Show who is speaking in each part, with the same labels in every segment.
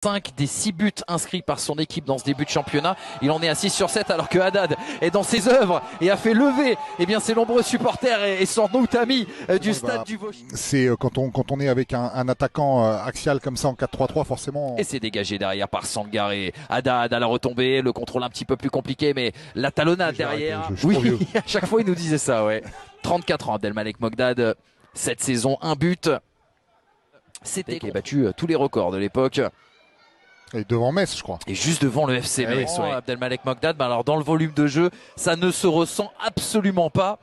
Speaker 1: 5 des 6 buts inscrits par son équipe dans ce début de championnat. Il en est à 6 sur 7 alors que Haddad est dans ses œuvres et a fait lever ses nombreux supporters et son amis du stade du Vosges.
Speaker 2: C'est quand on est avec un attaquant axial comme ça en 4-3-3 forcément.
Speaker 1: Et c'est dégagé derrière par Sangaré. Haddad à la retombée, le contrôle un petit peu plus compliqué mais la talonnade derrière. Oui, à chaque fois il nous disait ça, ouais. 34 ans Abdelmalek Mogdad, cette saison, un but. C'était qui a battu tous les records de l'époque.
Speaker 2: Et devant Metz, je crois.
Speaker 1: Et juste devant le FC Metz, ouais. Abdelmalek Mogdad, alors dans le volume de jeu, ça ne se ressent absolument pas.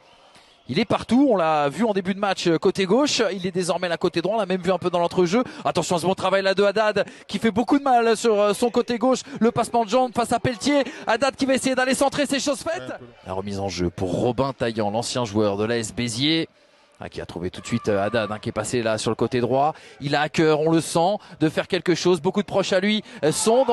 Speaker 1: Il est partout, on l'a vu en début de match côté gauche, il est désormais là côté droit, on l'a même vu un peu dans l'entrejeu. Attention à ce bon travail là de Haddad qui fait beaucoup de mal sur son côté gauche, le passement de jambe face à Pelletier. Haddad qui va essayer d'aller centrer, c'est chose faite. La remise en jeu pour Robin Taillant, l'ancien joueur de l'AS Béziers. Qui a trouvé tout de suite Haddad qui est passé là sur le côté droit. Il a à cœur, on le sent, de faire quelque chose. Beaucoup de proches à lui sont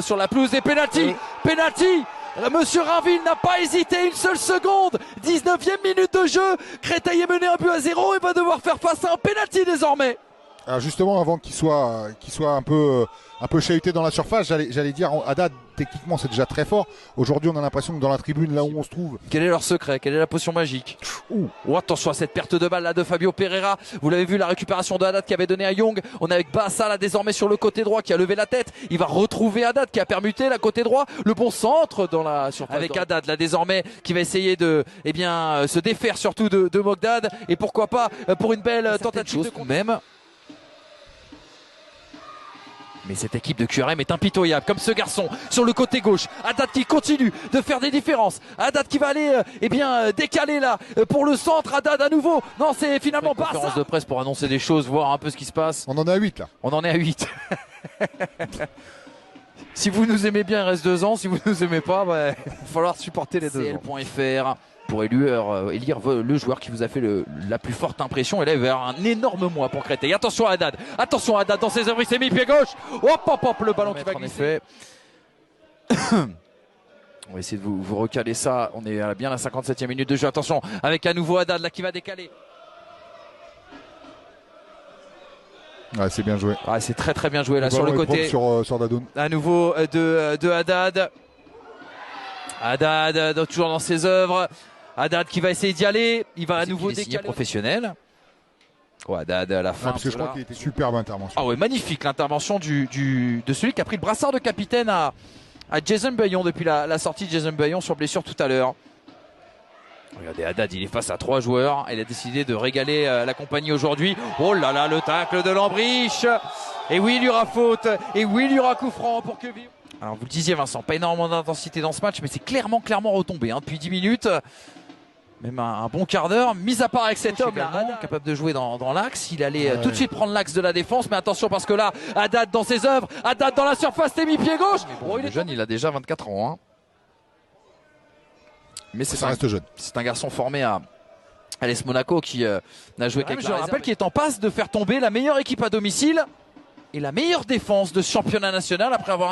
Speaker 1: sur la pelouse et penalty. Penalty. Monsieur Rainville n'a pas hésité une seule seconde. 19e minute de jeu. Créteil est mené 1-0 et va devoir faire face à un penalty désormais.
Speaker 2: Alors justement, avant qu'il soit un peu chahuté dans la surface, j'allais dire, Haddad, techniquement, c'est déjà très fort. Aujourd'hui, on a l'impression que dans la tribune, là où on se trouve...
Speaker 1: Quel est leur secret? Quelle est la potion magique? Oh, attention à cette perte de balle là de Fabio Pereira. Vous l'avez vu, la récupération de Haddad qui avait donné à Young. On est avec Bassa là désormais sur le côté droit qui a levé la tête. Il va retrouver Haddad qui a permuté la côté droit. Le bon centre dans la surface. Avec Haddad là désormais qui va essayer de se défaire surtout de Mogdad. Et pourquoi pas pour une belle tentative de même. Mais cette équipe de QRM est impitoyable, comme ce garçon sur le côté gauche. Haddad qui continue de faire des différences. Haddad qui va aller décaler là pour le centre. Haddad à nouveau. Non, c'est finalement pas ça. Conférence de presse pour annoncer des choses, voir un peu ce qui se passe.
Speaker 2: On en est à 8 là.
Speaker 1: On en est à 8. Si vous nous aimez bien, il reste 2 ans. Si vous nous aimez pas, il va falloir supporter les 2 ans. CL.fr pour élire le joueur qui vous a fait la plus forte impression. Et là, il va y avoir un énorme mois pour Créteil. Attention à Haddad. Attention à Haddad dans ses œuvres. Il s'est mis pied gauche. Hop, le ballon qui va glisser. On va essayer de vous recaler ça. On est bien à la 57e minute de jeu. Attention avec à nouveau Haddad là qui va décaler.
Speaker 2: Ouais, c'est bien joué.
Speaker 1: Ah, c'est très bien joué là sur le côté.
Speaker 2: Sur Dadoun.
Speaker 1: À nouveau de Haddad. Haddad toujours dans ses œuvres. Haddad qui va essayer d'y aller. Il va à nouveau décaler. Professionnel. Oh, Haddad à la fin.
Speaker 2: Parce que je crois qu'il était superbe intervention.
Speaker 1: Ah ouais, magnifique l'intervention de celui qui a pris le brassard de capitaine à Jason Bayon depuis la sortie de Jason Bayon sur blessure tout à l'heure. Regardez, Haddad, il est face à 3 joueurs. Il a décidé de régaler la compagnie aujourd'hui. Oh là là, le tacle de Lambriche. Et oui, il y aura faute. Et oui, il y aura coup franc pour Queville. Alors, vous le disiez, Vincent, pas énormément d'intensité dans ce match, mais c'est clairement retombé depuis 10 minutes. Même un bon quart d'heure. Mis à part avec cet homme là, capable de jouer dans l'axe. Il allait tout de suite prendre l'axe de la défense. Mais attention parce que là, Haddad dans ses œuvres. Haddad dans la surface, t'es mis pied gauche. Bon, il est jeune, il a déjà 24 ans. Mais
Speaker 2: ça reste jeune.
Speaker 1: C'est un garçon formé à l'AS Monaco qui n'a joué qu'avec la réserve. Qu'il est en passe de faire tomber la meilleure équipe à domicile et la meilleure défense de ce championnat national après avoir